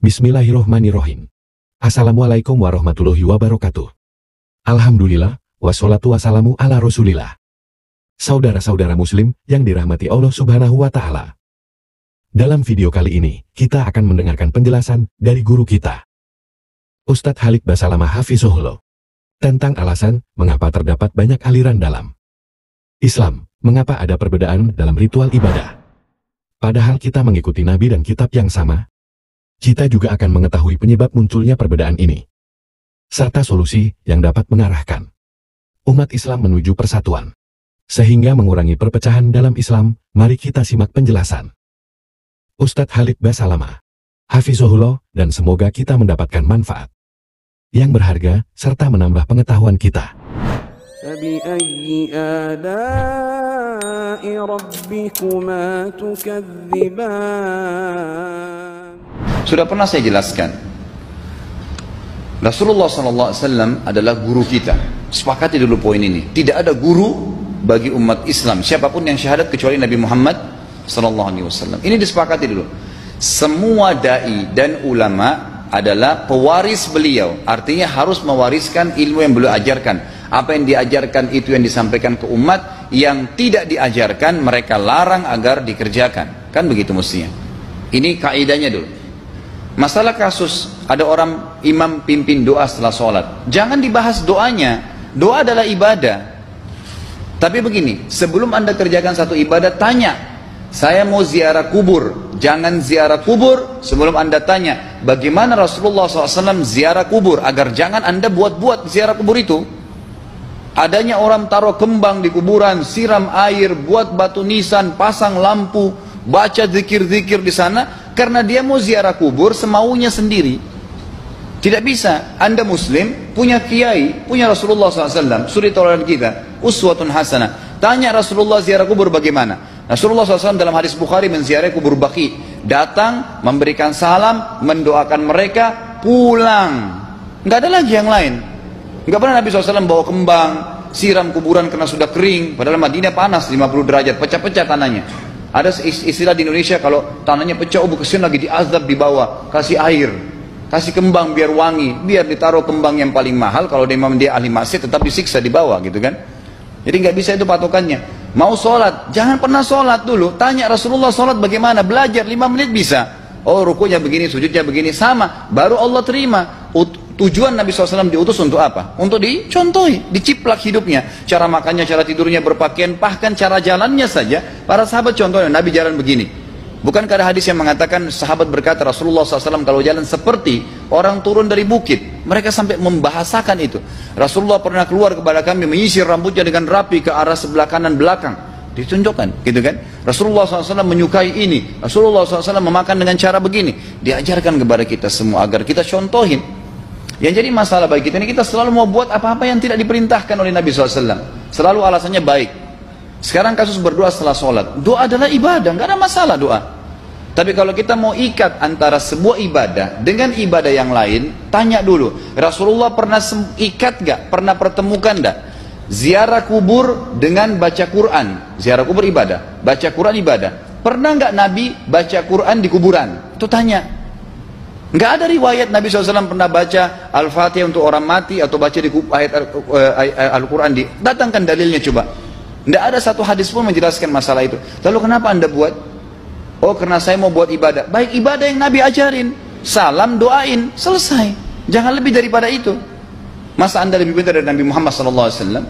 Bismillahirrohmanirrohim. Assalamualaikum warahmatullahi wabarakatuh. Alhamdulillah, wassalatu wassalamu ala rasulillah. Saudara-saudara muslim yang dirahmati Allah subhanahu wa ta'ala. Dalam video kali ini, kita akan mendengarkan penjelasan dari guru kita, Ustadz Halik Basalamah Hafizahullah, tentang alasan mengapa terdapat banyak aliran dalam Islam, mengapa ada perbedaan dalam ritual ibadah. Padahal kita mengikuti Nabi dan kitab yang sama. Kita juga akan mengetahui penyebab munculnya perbedaan ini, serta solusi yang dapat mengarahkan umat Islam menuju persatuan, sehingga mengurangi perpecahan dalam Islam. Mari kita simak penjelasan Ustadz Halik Basalamah Hafizahullah, dan semoga kita mendapatkan manfaat yang berharga, serta menambah pengetahuan kita. Sudah pernah saya jelaskan, Rasulullah SAW adalah guru kita. Sepakati dulu poin ini. Tidak ada guru bagi umat Islam siapapun yang syahadat kecuali Nabi Muhammad SAW. Ini disepakati dulu. Semua dai dan ulama adalah pewaris beliau. Artinya harus mewariskan ilmu yang beliau ajarkan. Apa yang diajarkan itu yang disampaikan ke umat. Yang tidak diajarkan mereka larang agar dikerjakan. Kan begitu mestinya. Ini kaidahnya dulu. Masalah kasus ada orang imam pimpin doa setelah sholat, jangan dibahas doanya. Doa adalah ibadah. Tapi begini, sebelum anda kerjakan satu ibadah, tanya, saya mau ziarah kubur. Jangan ziarah kubur sebelum anda tanya bagaimana Rasulullah SAW ziarah kubur, agar jangan anda buat-buat ziarah kubur itu. Adanya orang taruh kembang di kuburan, siram air, buat batu nisan, pasang lampu, baca zikir-zikir di sana, karena dia mau ziarah kubur semaunya sendiri. Tidak bisa. Anda muslim, punya kiai, punya Rasulullah SAW, suri tauladan kita, uswatun hasanah. Tanya Rasulullah ziarah kubur bagaimana. Rasulullah SAW dalam hadis Bukhari menziarahi kubur Baqi, datang, memberikan salam, mendoakan mereka, pulang. Nggak ada lagi yang lain. Nggak pernah Nabi SAW bawa kembang, siram kuburan karena sudah kering, padahal Madinah panas 50 derajat, pecah-pecah tanahnya. Ada istilah di Indonesia, kalau tanahnya pecah, kesian lagi diazab di bawah, kasih air, kasih kembang biar wangi, biar ditaruh kembang yang paling mahal. Kalau dia ahli maksiat tetap disiksa di bawah gitu kan. Jadi nggak bisa itu patokannya. Mau sholat, jangan pernah sholat dulu, tanya Rasulullah sholat bagaimana, belajar 5 menit bisa. Oh rukunya begini, sujudnya begini, sama, baru Allah terima. Tujuan Nabi SAW diutus untuk apa? Untuk dicontohi, diciplak hidupnya. Cara makannya, cara tidurnya, berpakaian, bahkan cara jalannya saja. Para sahabat contohnya, Nabi jalan begini. Bukankah ada hadis yang mengatakan, sahabat berkata Rasulullah SAW kalau jalan seperti orang turun dari bukit. Mereka sampai membahasakan itu. Rasulullah pernah keluar kepada kami, menyisir rambutnya dengan rapi ke arah sebelah kanan belakang. Ditunjukkan, gitu kan? Rasulullah SAW menyukai ini. Rasulullah SAW memakan dengan cara begini. Diajarkan kepada kita semua agar kita contohin. Yang jadi masalah bagi kita ini, kita selalu mau buat apa-apa yang tidak diperintahkan oleh Nabi SAW. Selalu alasannya baik. Sekarang kasus berdoa setelah sholat. Doa adalah ibadah, nggak ada masalah doa. Tapi kalau kita mau ikat antara sebuah ibadah dengan ibadah yang lain, tanya dulu, Rasulullah pernah ikat nggak? Pernah pertemukan nggak? Ziarah kubur dengan baca Quran. Ziarah kubur ibadah, baca Quran ibadah. Pernah nggak Nabi baca Quran di kuburan? Itu tanya. Nggak ada riwayat Nabi SAW pernah baca Al-Fatihah untuk orang mati atau baca di ayat Al-Quran. Datangkan dalilnya coba. Nggak ada satu hadis pun menjelaskan masalah itu. Lalu kenapa anda buat? Oh karena saya mau buat ibadah. Baik, ibadah yang Nabi ajarin. Salam, doain, selesai. Jangan lebih daripada itu. Masa anda lebih pintar dari Nabi Muhammad SAW?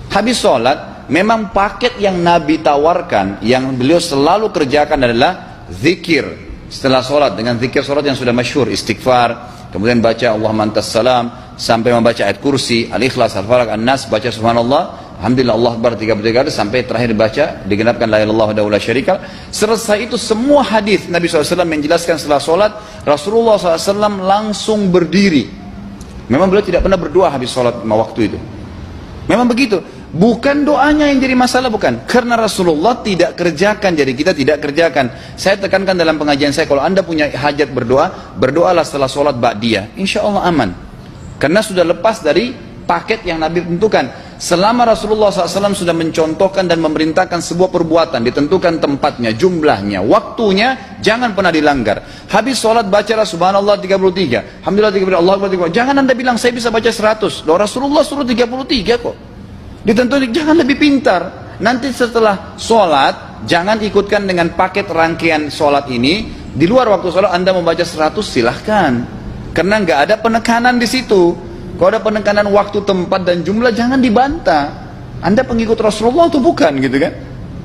Habis sholat, memang paket yang Nabi tawarkan, yang beliau selalu kerjakan adalah zikir. Setelah sholat dengan zikir sholat yang sudah masyhur, istighfar, kemudian baca Allahumma antas salam, sampai membaca ayat kursi, al-ikhlas, al-falaq, an-nas, baca subhanallah, alhamdulillah, Allah akbar 33 kali, sampai terakhir baca digenapkan la ilaha illallah wahdahu la syarika. Selesai itu semua hadis Nabi SAW menjelaskan setelah sholat, Rasulullah SAW langsung berdiri. Memang beliau tidak pernah berdoa habis sholat waktu itu. Memang begitu. Bukan doanya yang jadi masalah, bukan. Karena Rasulullah tidak kerjakan, jadi kita tidak kerjakan. Saya tekankan dalam pengajian saya, kalau anda punya hajat berdoa, berdoalah setelah sholat ba'diyah. Insya Allah aman. Karena sudah lepas dari paket yang Nabi tentukan. selama Rasulullah SAW sudah mencontohkan dan memerintahkan sebuah perbuatan, ditentukan tempatnya, jumlahnya, waktunya, jangan pernah dilanggar. Habis sholat bacalah subhanallah 33, alhamdulillah 33, Allah Akbar 33. Jangan anda bilang saya bisa baca 100. Loh, Rasulullah suruh 33 kok. Ditentukan, jangan lebih pintar. Nanti setelah sholat, jangan ikutkan dengan paket rangkaian sholat ini. Di luar waktu sholat anda membaca 100, silahkan. Karena nggak ada penekanan di situ. Kalau ada penekanan waktu, tempat, dan jumlah, jangan dibantah. Anda pengikut Rasulullah atau bukan, gitu kan?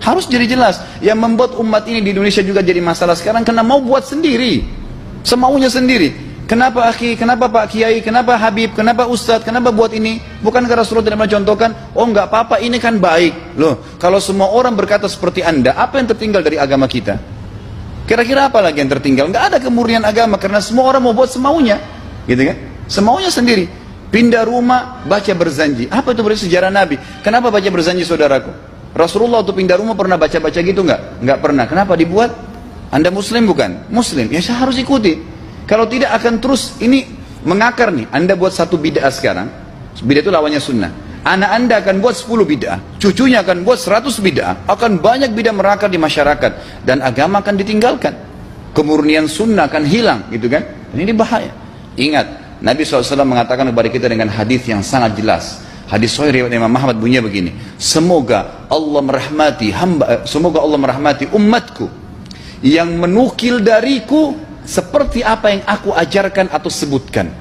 Harus jadi jelas. Yang membuat umat ini di Indonesia juga jadi masalah sekarang, karena mau buat sendiri. Semaunya sendiri. Kenapa akhi, kenapa Pak Kiai, kenapa Habib, kenapa Ustadz, kenapa buat ini? Bukankah Rasulullah tidak mencontohkan? Oh nggak apa-apa, ini kan baik. Loh, kalau semua orang berkata seperti Anda, apa yang tertinggal dari agama kita? Kira-kira apa lagi yang tertinggal? Nggak ada kemurnian agama, karena semua orang mau buat semaunya. Gitu kan? Semaunya sendiri. Pindah rumah, baca berzanji. Apa itu berarti sejarah Nabi? Kenapa baca berzanji, saudaraku? Rasulullah waktu pindah rumah pernah baca-baca gitu nggak? Nggak pernah. Kenapa dibuat? Anda muslim bukan? Muslim. Ya saya harus ikuti. Kalau tidak akan terus ini mengakar nih. Anda buat satu bid'ah sekarang. Bid'ah itu lawannya sunnah. Anak Anda akan buat 10 bid'ah. Cucunya akan buat 100 bid'ah. Akan banyak bid'ah merakar di masyarakat. Dan agama akan ditinggalkan. Kemurnian sunnah akan hilang. Gitu kan? Ini bahaya. Ingat. Nabi SAW mengatakan kepada kita dengan hadis yang sangat jelas. Hadis sahih riwayat Imam Ahmad bunyinya begini. Semoga Allah merahmati umatku yang menukil dariku seperti apa yang aku ajarkan atau sebutkan.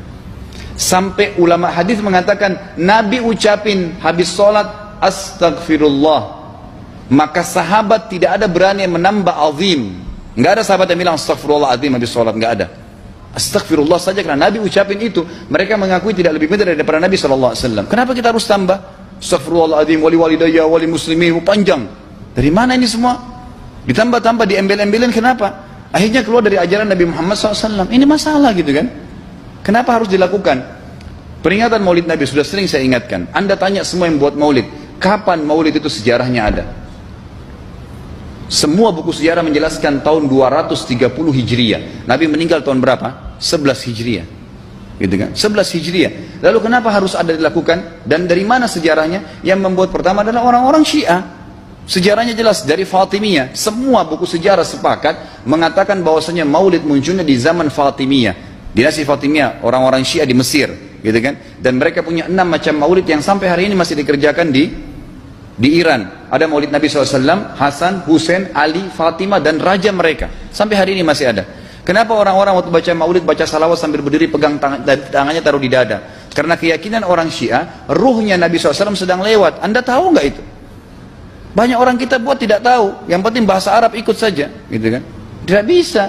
Sampai ulama hadis mengatakan Nabi ucapin habis sholat astagfirullah, maka sahabat tidak ada berani yang menambah azim. Nggak ada sahabat yang bilang astagfirullah azim habis sholat, nggak ada. Astagfirullah saja karena Nabi ucapin itu. Mereka mengakui tidak lebih pintar daripada Nabi SAW. Kenapa kita harus tambah? Astagfirullahaladzim, wali walidayya, wali muslimin, panjang. Dari mana ini semua? Ditambah-tambah, diembel-embelin, kenapa? Akhirnya keluar dari ajaran Nabi Muhammad SAW. Ini masalah gitu kan? Kenapa harus dilakukan? Peringatan maulid Nabi sudah sering saya ingatkan. Anda tanya semua yang buat maulid, kapan maulid itu sejarahnya ada? Semua buku sejarah menjelaskan tahun 230 Hijriah. Nabi meninggal tahun berapa? 11 Hijriah. Gitu kan? 11 Hijriah. Lalu kenapa harus ada dilakukan? Dan dari mana sejarahnya? Yang membuat pertama adalah orang-orang Syiah. Sejarahnya jelas dari Fatimiyah. Semua buku sejarah sepakat mengatakan bahwasanya maulid munculnya di zaman Fatimiyah. Dinasti Fatimiyah, orang-orang Syiah di Mesir, gitu kan? Dan mereka punya 6 macam maulid yang sampai hari ini masih dikerjakan di Iran. Ada maulid Nabi SAW, Hasan, Husain, Ali, Fatimah, dan raja mereka. Sampai hari ini masih ada. Kenapa orang-orang waktu baca maulid, baca salawat sambil berdiri pegang tangannya taruh di dada? Karena keyakinan orang Syiah, ruhnya Nabi SAW sedang lewat. Anda tahu nggak itu? Banyak orang kita buat tidak tahu. Yang penting bahasa Arab ikut saja, gitu kan? Tidak bisa.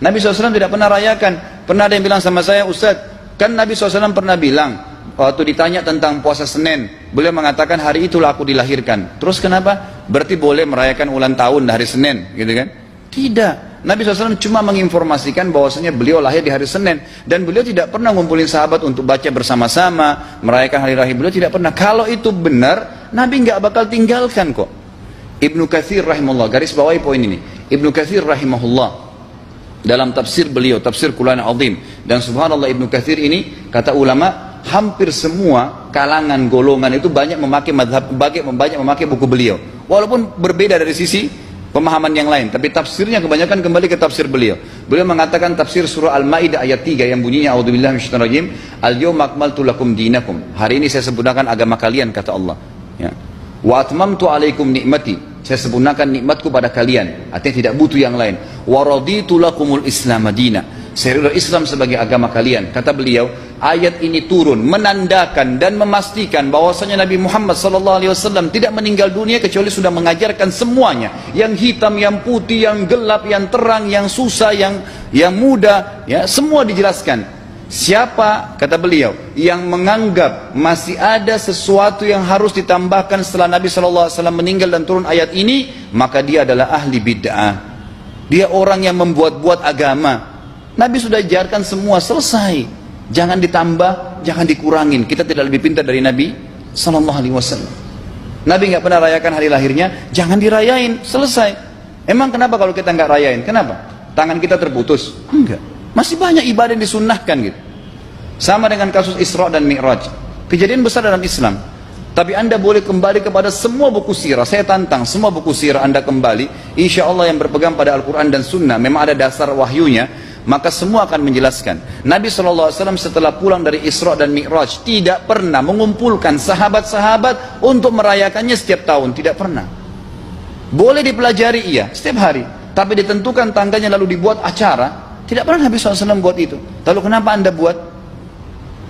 Nabi SAW tidak pernah rayakan. Pernah ada yang bilang sama saya, Ustaz, kan Nabi SAW pernah bilang, waktu ditanya tentang puasa Senin, beliau mengatakan hari itulah aku dilahirkan. Terus kenapa? Berarti boleh merayakan ulang tahun hari Senin, gitu kan? Tidak. Nabi SAW cuma menginformasikan bahwasanya beliau lahir di hari Senin. Dan beliau tidak pernah ngumpulin sahabat untuk baca bersama-sama, merayakan hari lahir. Beliau tidak pernah. Kalau itu benar, Nabi nggak bakal tinggalkan kok. Ibnu Katsir rahimahullah, garis bawahi poin ini. Ibnu Katsir rahimahullah, dalam tafsir beliau, tafsir Quran Azim. Dan subhanallah Ibnu Katsir ini, kata ulama, hampir semua kalangan golongan itu banyak memakai banyak memakai buku beliau. Walaupun berbeda dari sisi pemahaman yang lain, tapi tafsirnya kebanyakan kembali ke tafsir beliau. Beliau mengatakan tafsir surah Al-Maidah ayat 3 yang bunyinya a'udzubillahi minasyaitonir rajim, al-yawma akmaltu lakum dinakum. Hari ini saya sempurnakan agama kalian, kata Allah. Ya. Wa atmamtu alaikum nikmati. Saya sempurnakan nikmatku pada kalian. Artinya tidak butuh yang lain. Wa raditu lakumul Islam madina. Saya ridha Islam sebagai agama kalian. Kata beliau, ayat ini turun menandakan dan memastikan bahwasanya Nabi Muhammad SAW tidak meninggal dunia kecuali sudah mengajarkan semuanya. Yang hitam, yang putih, yang gelap, yang terang, yang susah, yang muda, ya, semua dijelaskan. Siapa, kata beliau, yang menganggap masih ada sesuatu yang harus ditambahkan setelah Nabi SAW meninggal dan turun ayat ini, maka dia adalah ahli bid'ah. Dia orang yang membuat-buat agama. Nabi sudah ajarkan semua, selesai. Jangan ditambah, jangan dikurangin. Kita tidak lebih pintar dari Nabi SAW. Nabi nggak pernah rayakan hari lahirnya, jangan dirayain, selesai. Emang kenapa kalau kita nggak rayain? Kenapa? Tangan kita terputus? Enggak. Masih banyak ibadah yang disunnahkan gitu. Sama dengan kasus Isra dan Mi'raj. Kejadian besar dalam Islam. Tapi Anda boleh kembali kepada semua buku sirah. Saya tantang semua buku sirah Anda kembali. Insya Allah yang berpegang pada Al-Quran dan Sunnah, memang ada dasar wahyunya, maka semua akan menjelaskan. Nabi SAW setelah pulang dari Isra dan Mi'raj tidak pernah mengumpulkan sahabat-sahabat untuk merayakannya setiap tahun. Tidak pernah. Boleh dipelajari iya, setiap hari. Tapi ditentukan tanggalnya lalu dibuat acara. Tidak pernah Nabi SAW buat itu. Lalu kenapa Anda buat?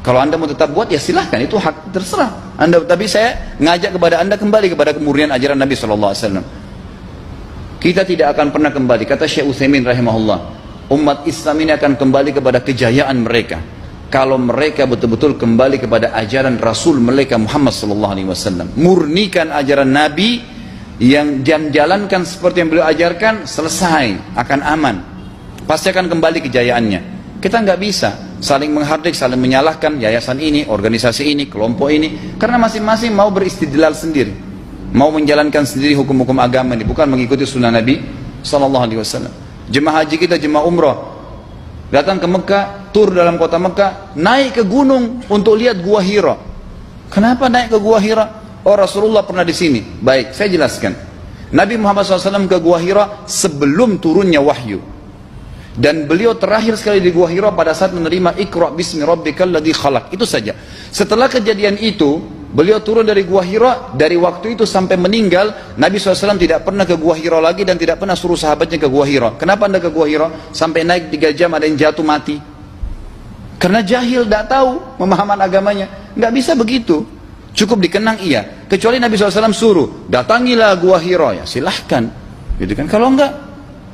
Kalau Anda mau tetap buat, ya silahkan, itu hak terserah Anda. Tapi saya ngajak kepada Anda kembali kepada kemurnian ajaran Nabi SAW. Kita tidak akan pernah kembali, kata Syekh Utsaimin rahimahullah, umat Islam ini akan kembali kepada kejayaan mereka kalau mereka betul-betul kembali kepada ajaran Rasul mereka Muhammad SAW. Murnikan ajaran Nabi, yang jalankan seperti yang beliau ajarkan, selesai, akan aman, pasti akan kembali kejayaannya. Kita nggak bisa saling menghardik, saling menyalahkan yayasan ini, organisasi ini, kelompok ini, karena masing-masing mau beristidlal sendiri, mau menjalankan sendiri hukum-hukum agama ini, bukan mengikuti sunnah Nabi SAW. Jemaah haji kita, jemaah umrah, datang ke Mekah, tur dalam kota Mekah, naik ke gunung untuk lihat Gua Hira. Kenapa naik ke Gua Hira? Oh, Rasulullah pernah di sini. Baik, saya jelaskan. Nabi Muhammad SAW ke Gua Hira sebelum turunnya wahyu. Dan beliau terakhir sekali di Gua Hira pada saat menerima Iqra bismi rabbikal ladzi khalaq. Itu saja. Setelah kejadian itu, beliau turun dari Gua Hira. Dari waktu itu sampai meninggal, Nabi SAW tidak pernah ke Gua Hira lagi dan tidak pernah suruh sahabatnya ke Gua Hira. Kenapa Anda ke Gua Hira? Sampai naik 3 jam ada yang jatuh mati. Karena jahil, tidak tahu pemahaman agamanya. Nggak bisa begitu. Cukup dikenang iya. Kecuali Nabi SAW suruh, datangilah Gua Hira. Ya silahkan. Gitu kan? Kalau enggak,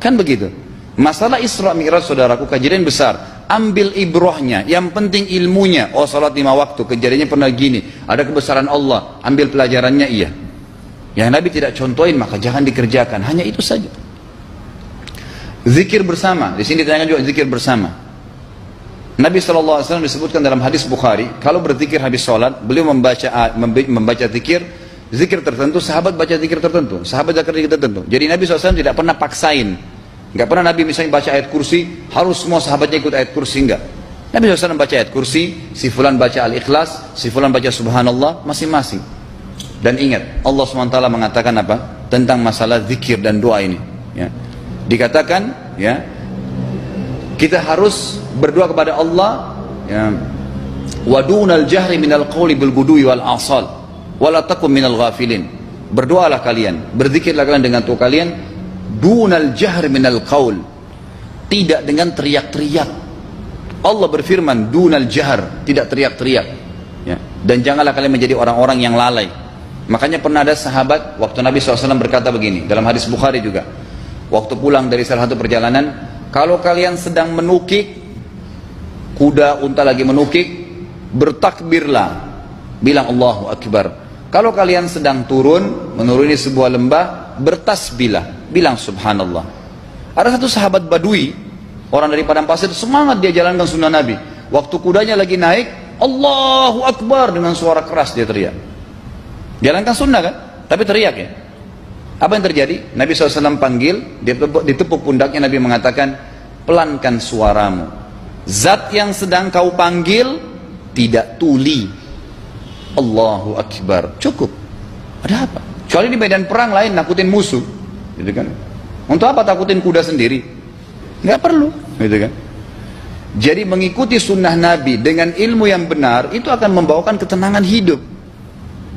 kan begitu. Masalah Isra Mi'raj, saudaraku, kejadian besar. Ambil ibrahnya, yang penting ilmunya. Oh, salat 5 waktu, kejadiannya pernah gini. Ada kebesaran Allah, ambil pelajarannya iya. Yang Nabi tidak contohin, maka jangan dikerjakan. Hanya itu saja. Zikir bersama, di sini ditanyakan juga zikir bersama. Nabi SAW disebutkan dalam hadis Bukhari, kalau berzikir habis sholat, beliau membaca zikir tertentu, sahabat baca zikir tertentu, sahabat baca zikir tertentu. Jadi Nabi SAW tidak pernah paksain. Enggak pernah Nabi misalnya baca ayat kursi, harus semua sahabatnya ikut ayat kursi, enggak. Nabi SAW baca ayat kursi, si fulan baca al-ikhlas, si fulan baca subhanallah, masing-masing. Dan ingat, Allah SWT mengatakan apa? Tentang masalah zikir dan doa ini. Ya. Dikatakan, ya, kita harus berdoa kepada Allah, ya, wadunal jahri minal qawli bil gudui wal asal, wala takum minal ghafilin. Berdoalah kalian, berzikirlah kalian dengan doa kalian, dunal jahr minal qaul, tidak dengan teriak-teriak. Allah berfirman dunal jahr, tidak teriak-teriak, ya. Dan janganlah kalian menjadi orang-orang yang lalai. Makanya pernah ada sahabat, waktu Nabi SAW berkata begini, dalam hadis Bukhari juga, waktu pulang dari salah satu perjalanan, kalau kalian sedang menukik, kuda, unta lagi menukik, bertakbirlah, bilang Allahu Akbar. Kalau kalian sedang turun, menuruni sebuah lembah, bertasbihlah, bilang subhanallah. Ada satu sahabat badui, orang dari padang pasir, semangat dia jalankan sunnah Nabi. Waktu kudanya lagi naik, Allahu Akbar, dengan suara keras dia teriak. Jalankan sunnah kan? Tapi teriak ya. Apa yang terjadi? Nabi SAW panggil, ditepuk pundaknya, Nabi mengatakan, pelankan suaramu. Zat yang sedang kau panggil tidak tuli. Allahu Akbar, cukup. Ada apa? Kecuali di medan perang lain nakutin musuh, gitu kan? Untuk apa takutin kuda sendiri? Nggak perlu, gitu kan? Jadi mengikuti sunnah Nabi dengan ilmu yang benar itu akan membawakan ketenangan hidup.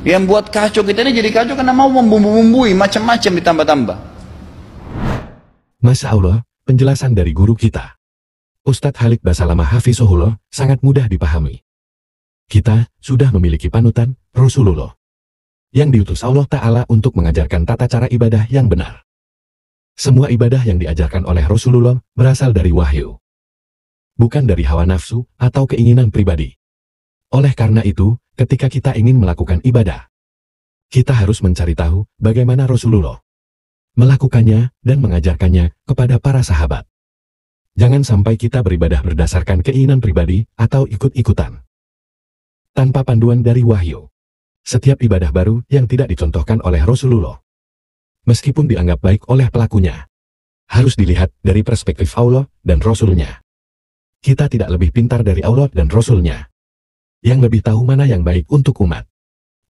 Yang buat kacau kita ini jadi kacau karena mau membumbu-bumbui macam-macam ditambah-tambah. Masya Allah, penjelasan dari guru kita, Ustadz Halik Basalamah Hafizahullah, sangat mudah dipahami. Kita sudah memiliki panutan, Rasulullah, yang diutus Allah Ta'ala untuk mengajarkan tata cara ibadah yang benar. Semua ibadah yang diajarkan oleh Rasulullah berasal dari wahyu, bukan dari hawa nafsu atau keinginan pribadi. Oleh karena itu, ketika kita ingin melakukan ibadah, kita harus mencari tahu bagaimana Rasulullah melakukannya dan mengajarkannya kepada para sahabat. Jangan sampai kita beribadah berdasarkan keinginan pribadi atau ikut-ikutan, tanpa panduan dari wahyu. Setiap ibadah baru yang tidak dicontohkan oleh Rasulullah, meskipun dianggap baik oleh pelakunya, harus dilihat dari perspektif Allah dan Rasulnya. Kita tidak lebih pintar dari Allah dan Rasulnya, yang lebih tahu mana yang baik untuk umat.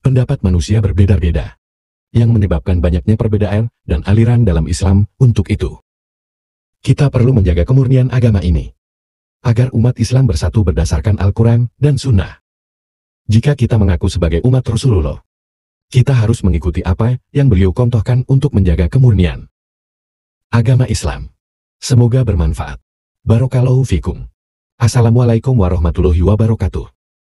Pendapat manusia berbeda-beda, yang menyebabkan banyaknya perbedaan dan aliran dalam Islam. Untuk itu, kita perlu menjaga kemurnian agama ini, agar umat Islam bersatu berdasarkan Al-Quran dan Sunnah. Jika kita mengaku sebagai umat Rasulullah, kita harus mengikuti apa yang beliau contohkan untuk menjaga kemurnian agama Islam. Semoga bermanfaat. Barakallahu fikum. Assalamualaikum warahmatullahi wabarakatuh.